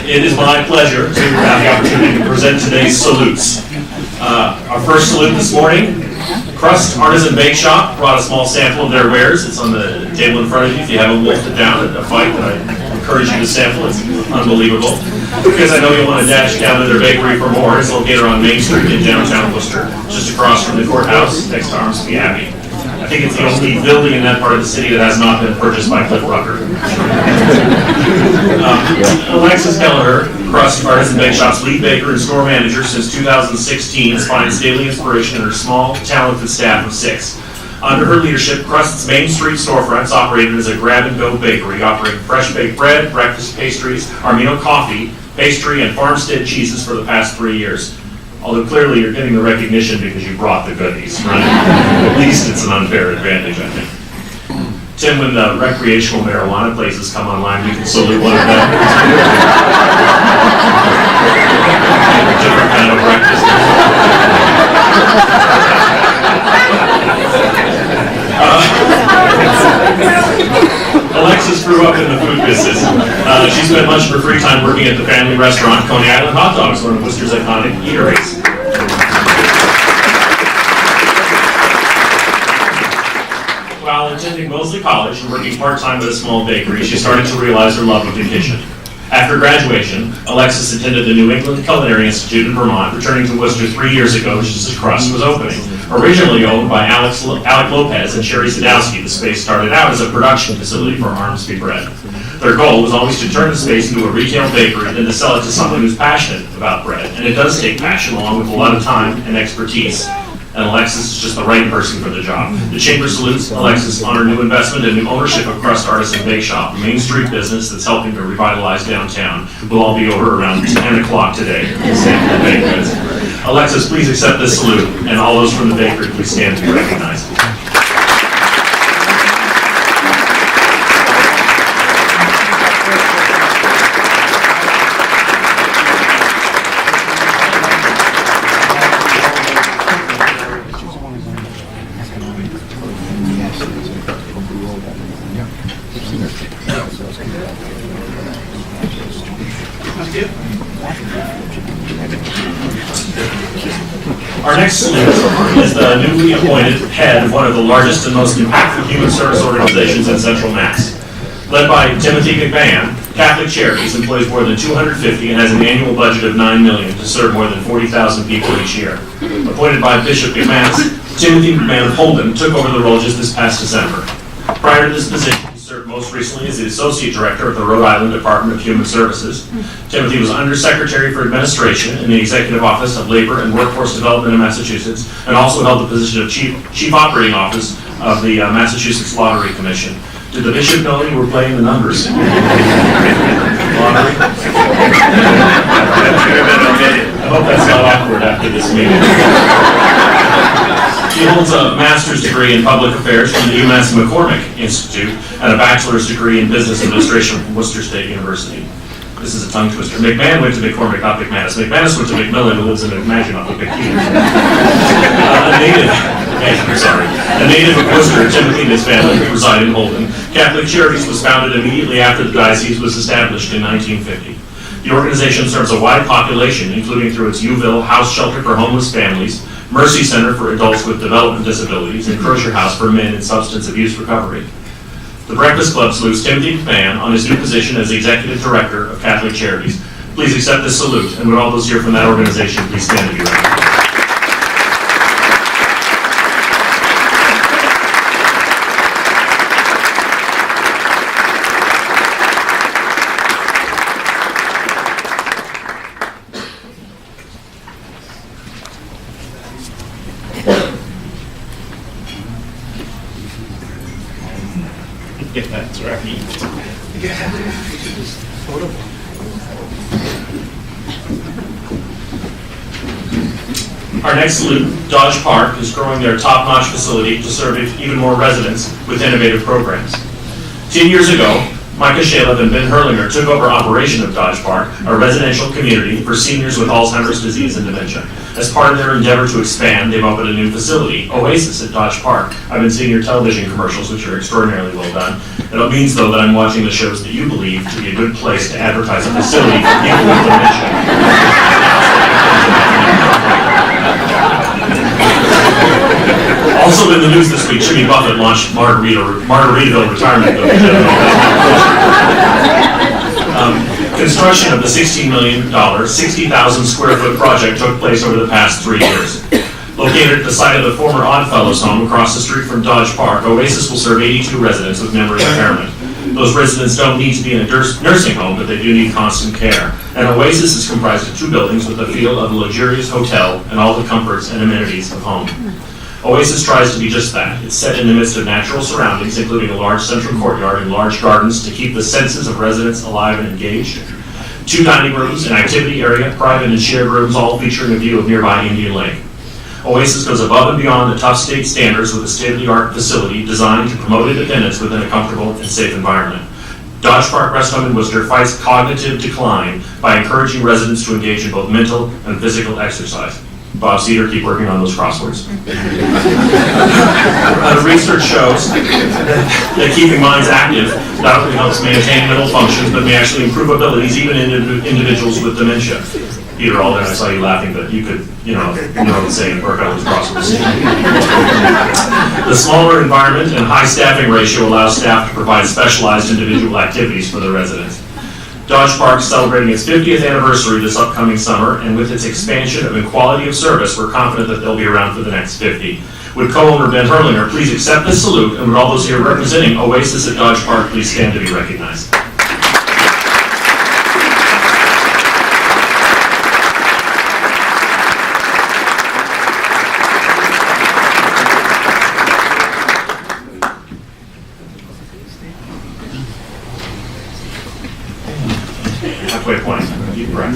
It is my pleasure to have the opportunity to present today's salutes. Our first salute this morning, Crust Artisan Bake Shop brought a small sample of their wares. It's on the table in front of you. If you haven't wolfed it down at a fight, I encourage you to sample. It's unbelievable. Because I know you'll want to dash down to their bakery for more. It's located on Main Street in downtown Worcester, just across from the courthouse next to Armsby Abbey. I think it's the only building in that part of the city that has not been purchased by Cliff Rucker. Alexis Kelleher, Crust Artisan Bake Shop's lead baker and store manager since 2016, finds daily inspiration in her small, talented staff of 6. Under her leadership, Crust's Main Street storefronts operated as a grab-and-go bakery, offering fresh baked bread, breakfast pastries, Armino coffee, pastry, and farmstead cheeses for the past 3 years. Although clearly you're getting the recognition because you brought the goodies, right? At least it's an unfair advantage, I think. Tim, when the recreational marijuana places come online, we can salute one of them. Different kind of breakfast. Alexis grew up in the food business. She spent much of her free time working at the family restaurant Coney Island Hot Dogs, one of Worcester's iconic eateries. While attending Moseley College and working part-time at a small bakery, she started to realize her love of the kitchen. After graduation, Alexis attended the New England Culinary Institute in Vermont, returning to Worcester 3 years ago just as Crust was opening. Originally owned by Alec Lopez and Sherry Sadowski, the space started out as a production facility for Armsby bread. Their goal was always to turn the space into a retail bakery and then to sell it to someone who's passionate about bread. And it does take passion along with a lot of time and expertise. And Alexis is just the right person for the job. The Chamber salutes Alexis on her new investment and new ownership of Crust Artisan Bake Shop, a Main Street business that's helping to revitalize downtown. We'll all be over around 10 o'clock today. Alexis, please accept this salute, and all those from the bakery, please stand to be recognized. Our next salute is the newly appointed head of one of the largest and most impactful human service organizations in Central Mass. Led by Timothy McMahon, Catholic Charities employs more than 250 and has an annual budget of $9 million to serve more than 40,000 people each year. Appointed by Bishop McManus, Timothy McMahon Holden took over the role just this past December. Prior to this position, he served most recently as the Associate Director of the Rhode Island Department of Human Services. Timothy was Undersecretary for Administration in the Executive Office of Labor and Workforce Development in Massachusetts, and also held the position of Chief Operating Office of the Massachusetts Lottery Commission. Did the bishop know you were playing the numbers? Lottery? I hope that's not awkward after this meeting. He holds a master's degree in public affairs from the UMass McCormick Institute and a bachelor's degree in business administration from Worcester State University. This is a tongue twister. McMahon went to McCormick, not McManus. McManus went to McMillan, who lives in Maginot, a native of Worcester, Timothy and his family reside in Holden. Catholic Charities was founded immediately after the diocese was established in 1950. The organization serves a wide population, including through its Uville House Shelter for Homeless Families, Mercy Center for Adults with Development Disabilities, and Crozier House for Men in Substance Abuse Recovery. The Breakfast Club salutes Timothy McMahon on his new position as Executive Director of Catholic Charities. Please accept this salute, and would all those here from that organization please stand to be recognized. Yeah, that's right. Our next salute, Dodge Park, is growing their top-notch facility to serve even more residents with innovative programs. 10 years ago, Micah Shalev and Ben Herlinger took over operation of Dodge Park, a residential community for seniors with Alzheimer's disease and dementia. As part of their endeavor to expand, they've opened a new facility, Oasis at Dodge Park. I've been seeing your television commercials, which are extraordinarily well done. It means, though, that I'm watching the shows that you believe to be a good place to advertise a facility for people with dementia. Also in the news this week, Jimmy Buffett launched Margaritaville Retirement Village. Construction of the $16 million, 60,000 square foot project took place over the past 3 years. Located at the site of the former Oddfellows home across the street from Dodge Park, Oasis will serve 82 residents with memory impairment. Those residents don't need to be in a nursing home, but they do need constant care. And Oasis is comprised of 2 buildings with the feel of a luxurious hotel and all the comforts and amenities of home. Oasis tries to be just that. It's set in the midst of natural surroundings, including a large central courtyard and large gardens to keep the senses of residents alive and engaged. 2 dining rooms, an activity area, private and shared rooms, all featuring a view of nearby Indian Lake. Oasis goes above and beyond the tough state standards with a state-of-the-art facility designed to promote independence within a comfortable and safe environment. Dodge Park Rest Home in Worcester fights cognitive decline by encouraging residents to engage in both mental and physical exercise. Bob Cedar, keep working on those crosswords. Research shows that keeping minds active not only helps maintain mental functions, but may actually improve abilities even in individuals with dementia. Peter Alden, I saw you laughing, but you could, say and work on those crosswords. The smaller environment and high staffing ratio allows staff to provide specialized individual activities for the residents. Dodge Park is celebrating its 50th anniversary this upcoming summer, and with its expansion and quality of service, we're confident that they'll be around for the next 50. Would co-owner Ben Herlinger please accept this salute, and would all those here representing Oasis at Dodge Park please stand to be recognized. Halfway point. Deep breath.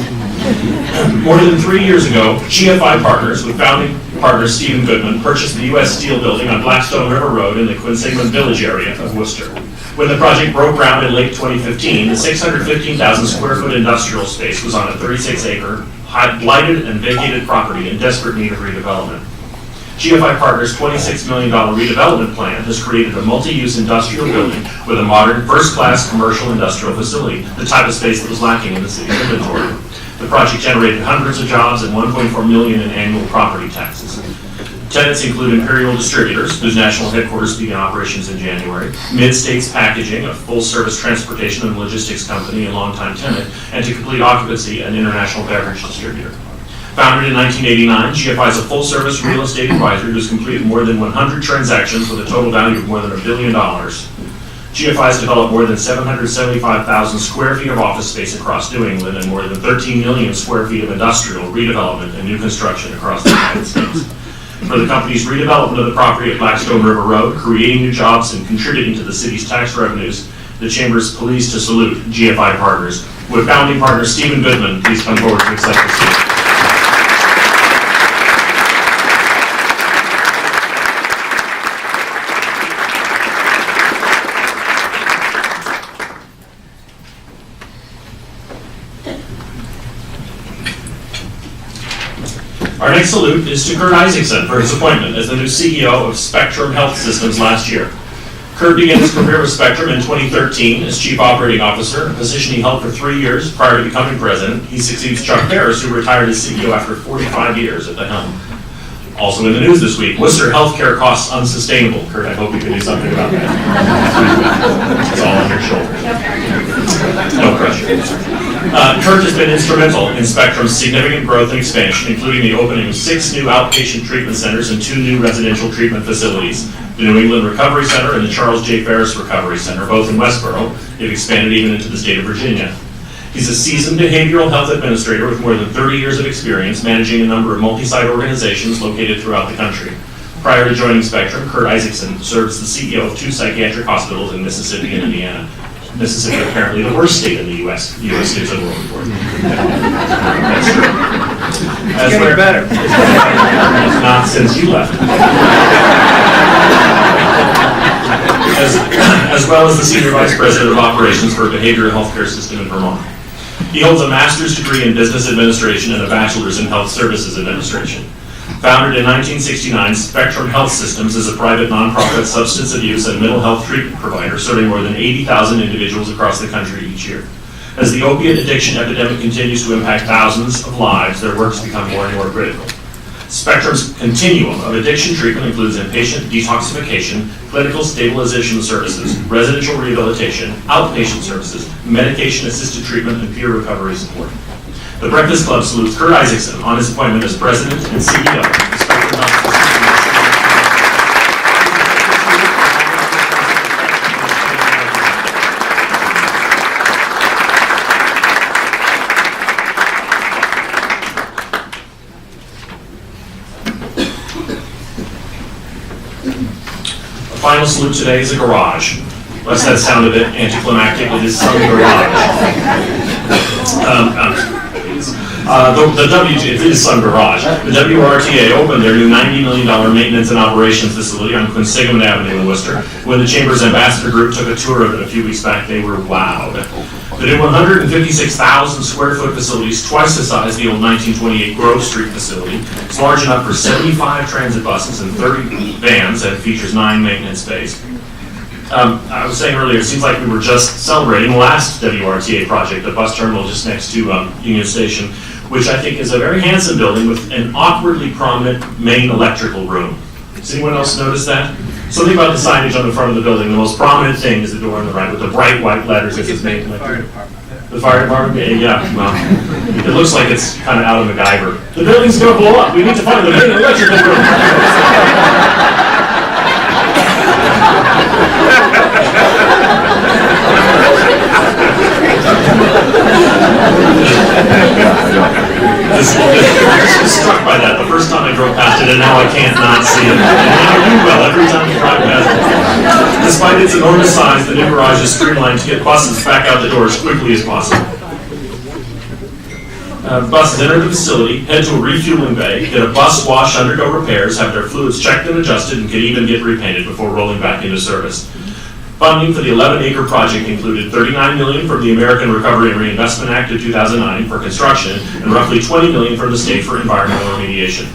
More than 3 years ago, GFI Partners, with founding partner Stephen Goodman, purchased the U.S. Steel building on Blackstone River Road in the Containment Village area of Worcester. When the project broke ground in late 2015, the 615,000 square foot industrial space was on a 36-acre, blighted and vacated property in desperate need of redevelopment. GFI Partners' $26 million redevelopment plan has created a multi-use industrial building with a modern, first-class commercial industrial facility, the type of space that was lacking in the city's inventory. The project generated hundreds of jobs and $1.4 million in annual property taxes. Tenants include Imperial Distributors, whose national headquarters began operations in January, Mid-States Packaging, a full-service transportation and logistics company and longtime tenant, and to complete occupancy, an international beverage distributor. Founded in 1989, GFI is a full-service real estate advisor who's completed more than 100 transactions with a total value of more than $1 billion. GFI has developed more than 775,000 square feet of office space across New England and more than 13 million square feet of industrial redevelopment and new construction across the United States. For the company's redevelopment of the property at Blackstone River Road, creating new jobs and contributing to the city's tax revenues, the Chamber is pleased to salute GFI Partners. Would founding partner Stephen Goodman please come forward to accept the salute. Our next salute is to Kurt Isaacson for his appointment as the new CEO of Spectrum Health Systems last year. Kurt began his career with Spectrum in 2013 as Chief Operating Officer, a position he held for 3 years prior to becoming president. He succeeds Chuck Harris, who retired as CEO after 45 years at the helm. Also in the news this week, Worcester healthcare costs unsustainable. Kurt, I hope you can do something about that. It's all on your shoulders. No pressure. Kurt has been instrumental in Spectrum's significant growth and expansion, including the opening of 6 new outpatient treatment centers and 2 new residential treatment facilities. The New England Recovery Center and the Charles J. Ferris Recovery Center, both in Westboro. They've expanded even into the state of Virginia. He's a seasoned behavioral health administrator with more than 30 years of experience managing a number of multi-site organizations located throughout the country. Prior to joining Spectrum, Kurt Isaacson serves as the CEO of 2 psychiatric hospitals in Mississippi and Indiana. Mississippi, apparently the worst state in the U.S. The U.S. News and World Report. That's true. It's getting better. Not since you left. as well as the Senior Vice President of Operations for a behavioral healthcare system in Vermont. He holds a master's degree in business administration and a bachelor's in health services administration. Founded in 1969, Spectrum Health Systems is a private nonprofit substance abuse and mental health treatment provider serving more than 80,000 individuals across the country each year. As the opiate addiction epidemic continues to impact thousands of lives, their work has become more and more critical. Spectrum's continuum of addiction treatment includes inpatient detoxification, clinical stabilization services, residential rehabilitation, outpatient services, medication-assisted treatment, and peer recovery support. The Breakfast Club salutes Kurt Isaacson on his appointment as President and CEO of the Spectrum Health System. Final salute today is a garage. Lest that sound a bit anticlimactic, it is some garage. It is some garage. The WRTA opened their new $90 million maintenance and operations facility on Quinsigamond Avenue in Worcester. When the Chamber's Ambassador Group took a tour of it a few weeks back, they were wowed. The new 156,000 square foot facility is twice the size of the old 1928 Grove Street facility. It's large enough for 75 transit buses and 30 vans and features 9 maintenance bays. I was saying earlier, it seems like we were just celebrating the last WRTA project, the bus terminal just next to Union Station, which I think is a very handsome building with an awkwardly prominent main electrical room. Does anyone else notice that? Something about the signage on the front of the building, the most prominent thing is the door on the right with the bright white letters that says main electrical. The fire department? Yeah, well, it looks like it's kind of out of MacGyver. The building's going to blow up. We need to find the main electrical room. I was struck by that the first time I drove past it, and now I can't not see it. And now you will every time you drive past it. Despite its enormous size, the new garage is streamlined to get buses back out the door as quickly as possible. Buses enter the facility, head to a refueling bay, get a bus wash, undergo repairs, have their fluids checked and adjusted, and can even get repainted before rolling back into service. Funding for the 11-acre project included $39 million from the American Recovery and Reinvestment Act of 2009 for construction and roughly $20 million from the state for environmental remediation.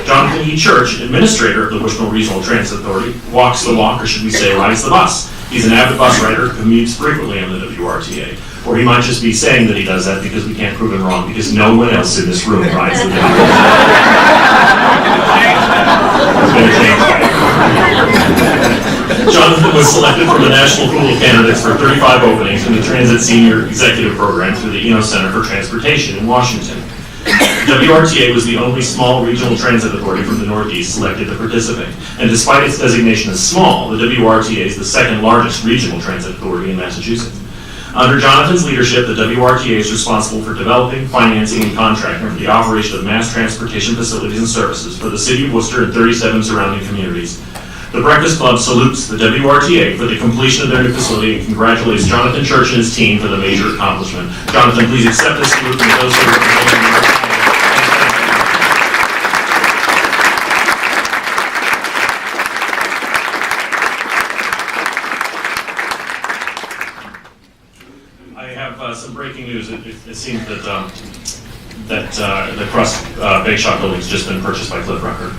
Jonathan E. Church, administrator of the Bushnell Regional Transit Authority, walks the walk, or should we say rides the bus. He's an avid bus rider who commutes frequently on the WRTA. Or he might just be saying that he does that because we can't prove him wrong, because no one else in this room rides the WRTA. Jonathan was selected from the national pool of candidates for 35 openings in the Transit Senior Executive Program through the Eno Center for Transportation in Washington. WRTA was the only small regional transit authority from the Northeast selected to participate, and despite its designation as small, the WRTA is the second largest regional transit authority in Massachusetts. Under Jonathan's leadership, the WRTA is responsible for developing, financing, and contracting for the operation of mass transportation facilities and services for the city of Worcester and 37 surrounding communities. The Breakfast Club salutes the WRTA for the completion of their new facility and congratulates Jonathan Church and his team for the major accomplishment. Jonathan, please accept this salute from those who are representing. Some breaking news. It seems that the Crust Bake Shop building has just been purchased by Cliff Rucker.